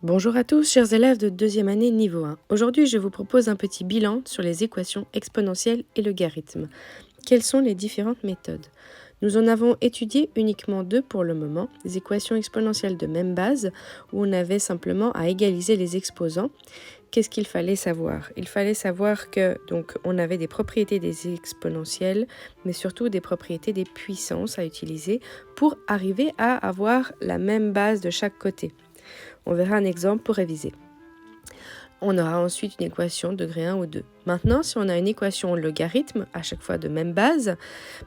Bonjour à tous, chers élèves de deuxième année niveau 1. Aujourd'hui, je vous propose un petit bilan sur les équations exponentielles et logarithmes. Quelles sont les différentes méthodes? Nous en avons étudié uniquement deux pour le moment, les équations exponentielles de même base, où on avait simplement à égaliser les exposants. Qu'est-ce qu'il fallait savoir? Il fallait savoir que on avait des propriétés des exponentielles, mais surtout des propriétés des puissances à utiliser pour arriver à avoir la même base de chaque côté. On verra un exemple pour réviser. On aura ensuite une équation degré 1 ou 2. Maintenant, si on a une équation logarithme, à chaque fois de même base,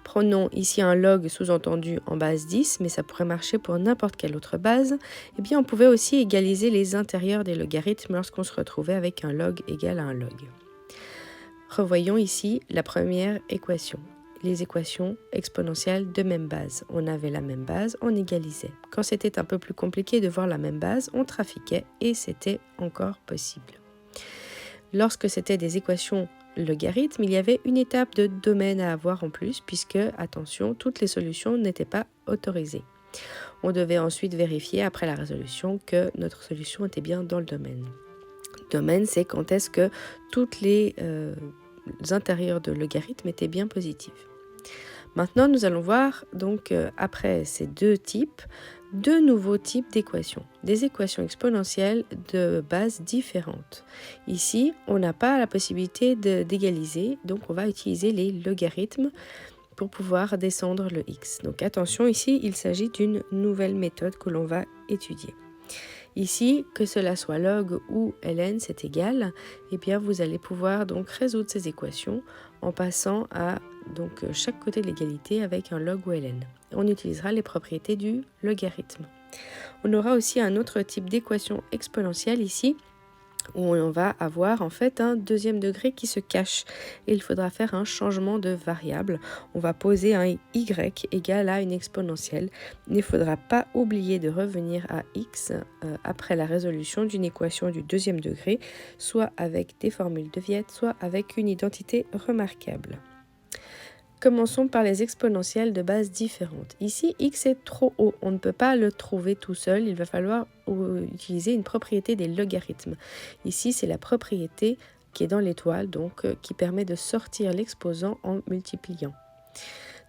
prenons ici un log sous-entendu en base 10, mais ça pourrait marcher pour n'importe quelle autre base, eh bien on pouvait aussi égaliser les intérieurs des logarithmes lorsqu'on se retrouvait avec un log égal à un log. Revoyons ici la première équation. Les équations exponentielles de même base. On avait la même base, on égalisait. Quand c'était un peu plus compliqué de voir la même base, on trafiquait et c'était encore possible. Lorsque c'était des équations logarithmes, il y avait une étape de domaine à avoir en plus puisque, attention, toutes les solutions n'étaient pas autorisées. On devait ensuite vérifier après la résolution que notre solution était bien dans le domaine. Domaine, c'est quand est-ce que toutes les intérieurs de logarithme étaient bien positifs. Maintenant, nous allons voir après ces deux nouveaux types d'équations, des équations exponentielles de base différentes. Ici, on n'a pas la possibilité d'égaliser, donc on va utiliser les logarithmes pour pouvoir descendre le x. Donc attention, ici, il s'agit d'une nouvelle méthode que l'on va étudier. Ici, que cela soit log ou ln, c'est égal, et bien vous allez pouvoir donc résoudre ces équations en passant à chaque côté de l'égalité avec un log ou ln. On utilisera les propriétés du logarithme. On aura aussi un autre type d'équation exponentielle ici, où on va avoir en fait un deuxième degré qui se cache et il faudra faire un changement de variable. On va poser un y égal à une exponentielle. Il ne faudra pas oublier de revenir à x après la résolution d'une équation du deuxième degré, soit avec des formules de Viette, soit avec une identité remarquable. Commençons par les exponentielles de base différentes. Ici, x est trop haut, on ne peut pas le trouver tout seul, il va falloir utiliser une propriété des logarithmes. Ici, c'est la propriété qui est dans l'étoile, qui permet de sortir l'exposant en multipliant.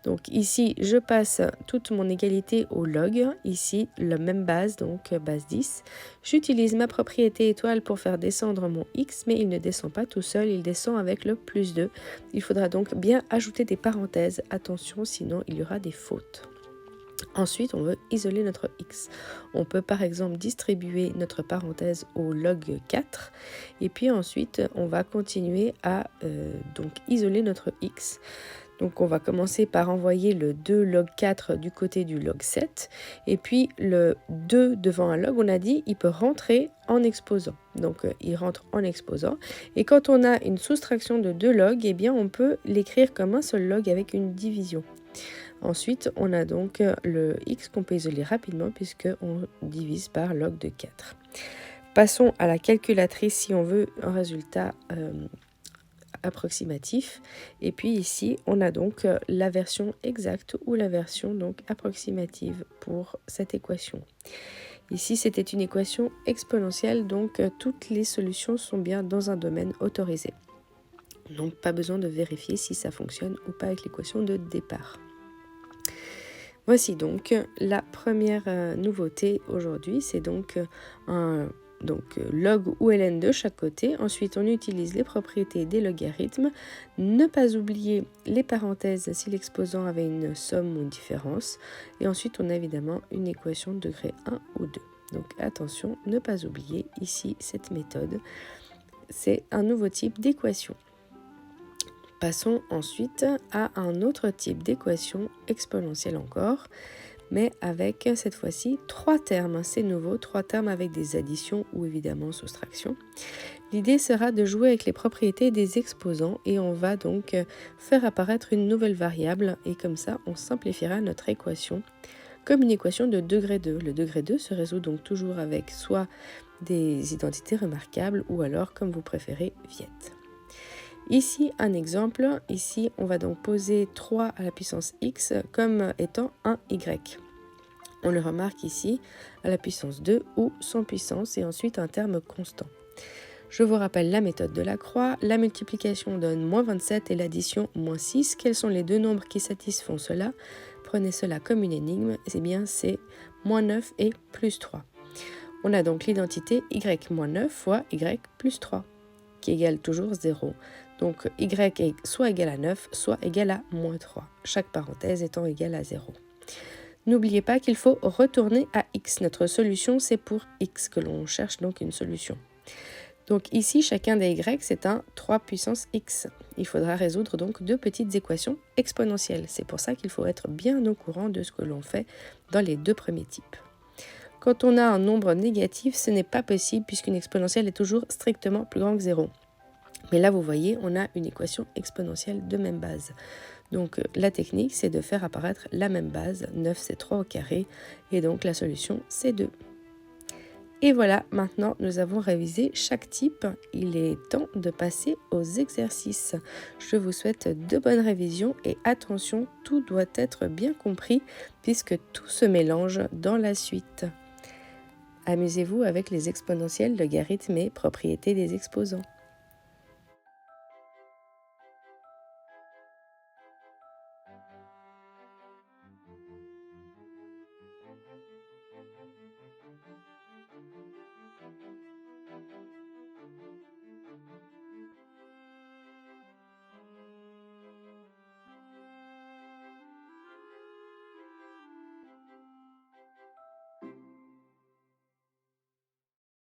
Donc ici, je passe toute mon égalité au log, ici la même base, base 10. J'utilise ma propriété étoile pour faire descendre mon x, mais il ne descend pas tout seul, il descend avec le plus 2. Il faudra donc bien ajouter des parenthèses, attention, sinon il y aura des fautes. Ensuite, on veut isoler notre x. On peut par exemple distribuer notre parenthèse au log 4 et puis ensuite on va continuer à isoler notre x. Donc on va commencer par envoyer le 2 log 4 du côté du log 7 et puis le 2 devant un log, on a dit, il peut rentrer en exposant. Donc il rentre en exposant et quand on a une soustraction de 2 logs, eh bien on peut l'écrire comme un seul log avec une division. Ensuite, on a donc le x qu'on peut isoler rapidement puisqu'on divise par log de 4. Passons à la calculatrice si on veut un résultat approximatif. Et puis ici, on a donc la version exacte ou la version approximative pour cette équation. Ici, c'était une équation exponentielle, donc toutes les solutions sont bien dans un domaine autorisé. Donc pas besoin de vérifier si ça fonctionne ou pas avec l'équation de départ. Voici donc la première nouveauté aujourd'hui, c'est un log ou ln de chaque côté. Ensuite, on utilise les propriétés des logarithmes. Ne pas oublier les parenthèses si l'exposant avait une somme ou une différence. Et ensuite, on a évidemment une équation de degré 1 ou 2. Donc attention, ne pas oublier ici cette méthode. C'est un nouveau type d'équation. Passons ensuite à un autre type d'équation exponentielle encore, mais avec cette fois-ci 3 termes. C'est nouveau, 3 termes avec des additions ou évidemment soustractions. L'idée sera de jouer avec les propriétés des exposants et on va donc faire apparaître une nouvelle variable et comme ça on simplifiera notre équation comme une équation de degré 2. Le degré 2 se résout donc toujours avec soit des identités remarquables ou alors comme vous préférez Viette. Ici, un exemple. Ici, on va donc poser 3 à la puissance x comme étant un y. On le remarque ici à la puissance 2 ou sans puissance et ensuite un terme constant. Je vous rappelle la méthode de la croix. La multiplication donne moins 27 et l'addition moins 6. Quels sont les deux nombres qui satisfont cela? Prenez cela comme une énigme. Eh bien, c'est moins 9 et plus 3. On a donc l'identité y moins 9 fois y plus 3, qui égale toujours 0. Donc y est soit égal à 9, soit égal à moins 3, chaque parenthèse étant égale à 0. N'oubliez pas qu'il faut retourner à x. Notre solution, c'est pour x que l'on cherche donc une solution. Donc ici, chacun des y, c'est un 3 puissance x. Il faudra résoudre donc deux petites équations exponentielles. C'est pour ça qu'il faut être bien au courant de ce que l'on fait dans les deux premiers types. Quand on a un nombre négatif, ce n'est pas possible puisqu'une exponentielle est toujours strictement plus grande que 0. Mais là, vous voyez, on a une équation exponentielle de même base. Donc la technique, c'est de faire apparaître la même base. 9, c'est 3 au carré. Et donc la solution, c'est 2. Et voilà, maintenant nous avons révisé chaque type. Il est temps de passer aux exercices. Je vous souhaite de bonnes révisions et attention, tout doit être bien compris puisque tout se mélange dans la suite. Amusez-vous avec les exponentielles, logarithmes et propriétés des exposants.